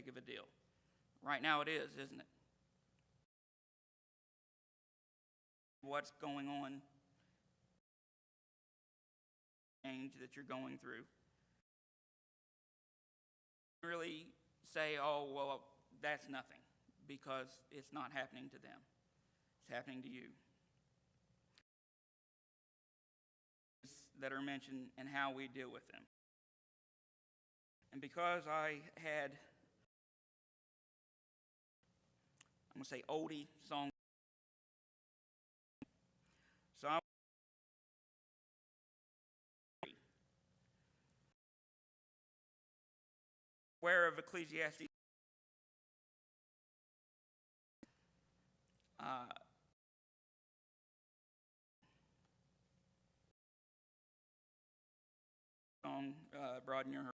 big of a deal. Right now it is, isn't it? What's going on, change that you're going through. Really say, oh, well, that's nothing, because it's not happening to them. It's happening to you. That are mentioned and how we deal with them. And because I had, I'm going to say oldie song, so I'm aware of Ecclesiastes. Song, Broaden Your Horizon.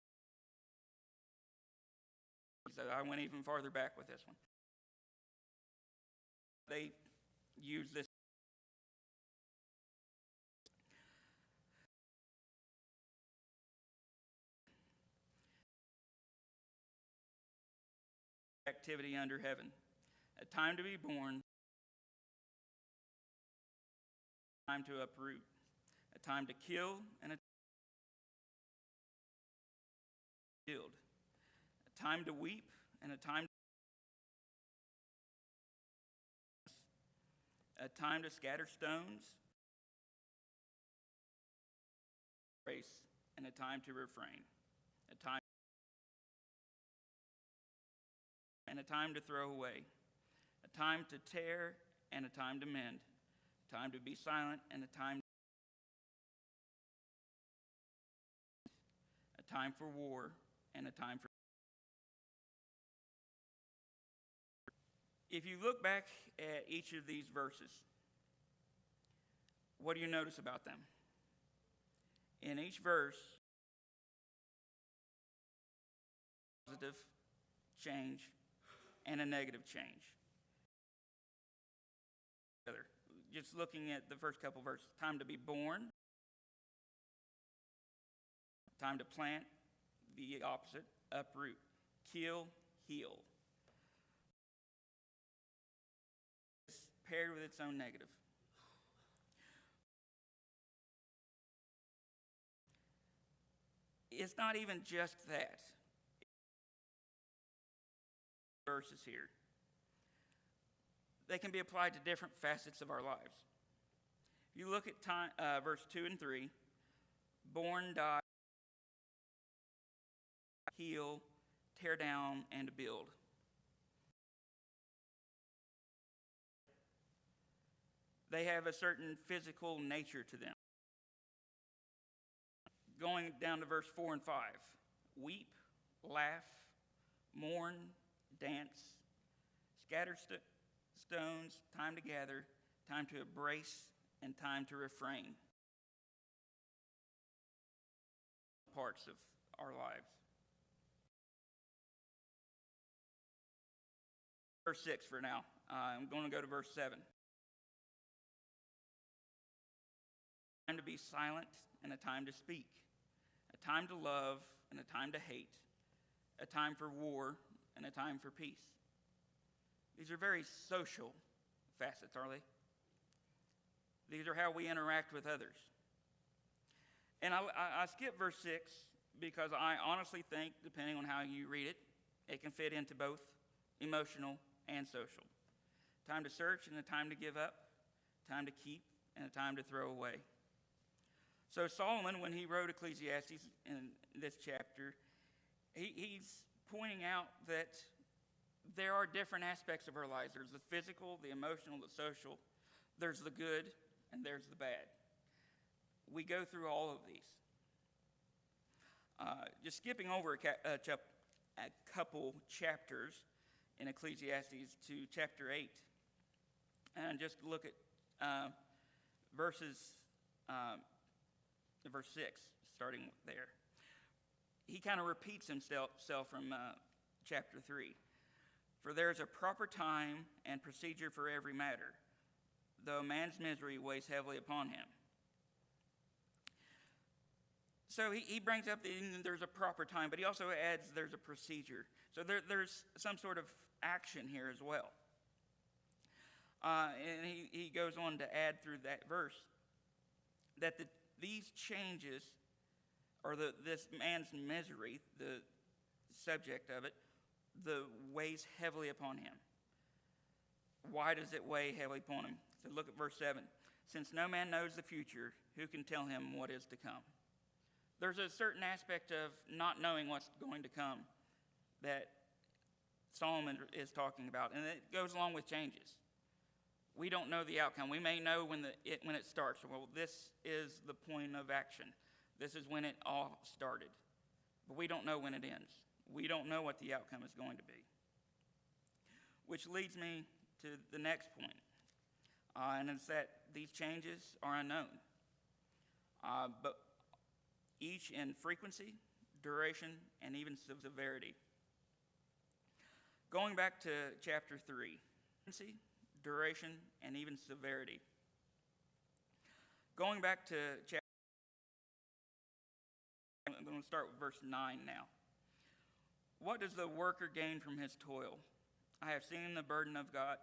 So I went even farther back with this one. They use this activity under heaven. A time to be born, a time to uproot, a time to kill, and a killed, a time to weep, and a time to scatter stones, grace, and a time to refrain, a time and a time to throw away, a time to tear and a time to mend, a time to be silent and a time for war and a time for. If you look back at each of these verses, what do you notice about them? In each verse, positive change and a negative change. Just looking at the first couple verses, time to be born, time to plant, the opposite, uproot, kill, heal. It's paired with its own negative. It's not even just that. Verses here. They can be applied to different facets of our lives. If you look at verse 2 and 3, born, die, heal, tear down, and build. They have a certain physical nature to them. Going down to verse 4 and 5, weep, laugh, mourn, dance, scatter stones, time to gather, time to embrace, and time to refrain. Parts of our lives. Verse 6 for now. I'm going to go to verse 7. A time to be silent and a time to speak. A time to love and a time to hate. A time for war and a time for peace. These are very social facets, are they? These are how we interact with others. And I skip verse 6 because I honestly think, depending on how you read it, it can fit into both emotional and social. Time to search and a time to give up, time to keep and a time to throw away. So Solomon, when he wrote Ecclesiastes in this chapter, he's pointing out that there are different aspects of our lives. There's the physical, the emotional, the social. There's the good, and there's the bad. We go through all of these. Just skipping over a couple chapters in Ecclesiastes to chapter 8, and just look at verse 6, starting there. He kind of repeats himself from chapter 3. For there is a proper time and procedure for every matter, though a man's misery weighs heavily upon him. So he brings up there's a proper time, but he also adds there's a procedure. So there's some sort of action here as well. And he goes on to add through that verse that these changes, or this man's misery, the subject of it, weighs heavily upon him. Why does it weigh heavily upon him? So look at verse 7. Since no man knows the future, who can tell him what is to come? There's a certain aspect of not knowing what's going to come that Solomon is talking about, and it goes along with changes. We don't know the outcome. We may know when it starts. Well, this is the point of action. This is when it all started. But we don't know when it ends. We don't know what the outcome is going to be. Which leads me to the next point, and it's that these changes are unknown, but each in frequency, duration, and even severity. Going back to chapter 3, frequency, duration, and even severity. Going back to chapter, I'm going to start with verse 9 now. What does the worker gain from his toil? I have seen the burden of God,